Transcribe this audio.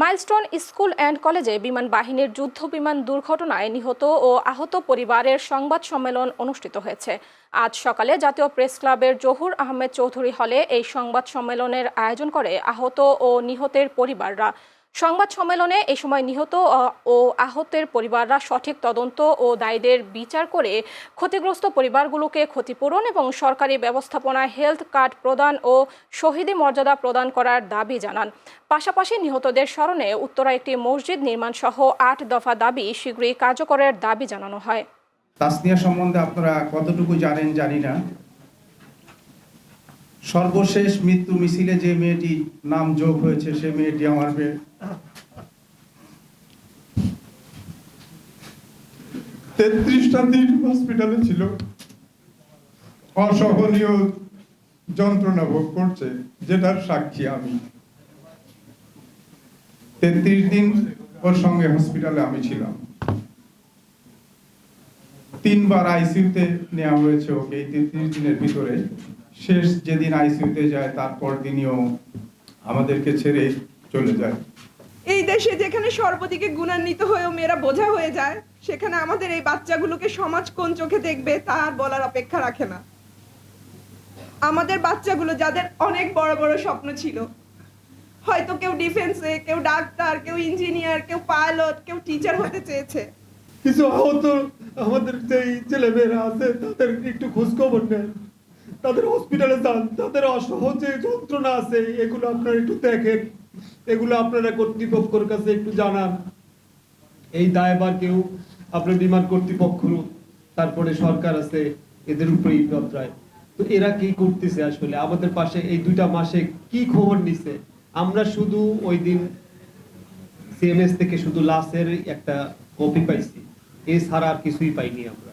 Milestone school and কলেজে বিমান বাহিনীর যুদ্ধ বিমান দুর্ঘটনায় নিহত ও আহত পরিবারের সংবাদ সম্মেলন অনুষ্ঠিত হয়েছে। আজ সকালে জাতীয় প্রেস ক্লাবের জহুর আহমেদ চৌধুরী হলে এই সংবাদ সম্মেলনের আয়োজন করে আহত ও নিহতের পরিবাররা। সংবাদ সম্মেলনে এ সময় নিহত ও আহতের পরিবাররা সঠিক তদন্ত ও দায়ীদের বিচার করে ক্ষতিগ্রস্ত পরিবারগুলোকে ক্ষতিপূরণ এবং সরকারি ব্যবস্থাপনায় হেলথ কার্ড প্রদান ও শহীদি মর্যাদা প্রদান করার দাবি জানান। পাশাপাশি নিহতদের স্মরণে উত্তরা একটি মসজিদ নির্মাণ সহ ৮ দফা দাবি শীঘ্রই কার্যকরের দাবি জানানো হয়। তাসনিয়া সম্বন্ধে আপনারা কতটুকু জানেন জানি না। সর্বশেষ মৃত্যু মিছিলে যে মেয়েটি নাম যোগ হয়েছে সে মেয়েটি আমার মেয়ে। 33টা দিন হসপিটালে ছিল, অসহনীয় যন্ত্রণা ভোগ করছে, যেটার সাক্ষী আমি। 33 দিন ওর সঙ্গে হসপিটালে আমি ছিলাম। 3 বার আইসিইউতে নেওয়া হয়েছে ওকে এই 33 দিনের ভিতরে। শেষ যেদিন আইসিইউতে যায় তারপর দিনও আমাদেরকে ছেড়ে চলে যায়। এই দেশে যেখানে সর্বদিকে গুণান্বিত হয়েও মেয়েরা বোঝা হয়ে যায়, সেখানে আমাদের এই বাচ্চাগুলোকে সমাজ কোন চোখে দেখবে তা আর বলার অপেক্ষা রাখে না। আমাদের বাচ্চাগুলো যাদের অনেক বড় বড় স্বপ্ন ছিল, হয়তো কেউ ডিফেন্সে, কেউ ডাক্তার, কেউ ইঞ্জিনিয়ার, কেউ পাইলট, কেউ টিচার হতে চেয়েছে। কিছু আহত আমাদের যেই ছেলেমেয়েরা আছে তাদের একটু খোঁজ খবর নেন, তাদের হসপিটালে যান, তাদের অসহ্য যে যন্ত্রণা আছে এগুলো আপনারা একটু দেখেন, এগুলো আপনারা কর্তৃপক্ষের কাছে একটু জানান। এই দায়ভার কেউ আপনার বিমান কর্তৃপক্ষ, তারপরে সরকার আছে, এদের উপরেই পত্রায়। তো এরা কি করতেছে আসলে আমাদের পাশে এই 2টা মাসে কি খবর নিছে? আমরা শুধু ওই দিন সিএমএস থেকে শুধু লাশের একটা কপি পাইছি, এছাড়া আর কিছুই পাইনি আমরা।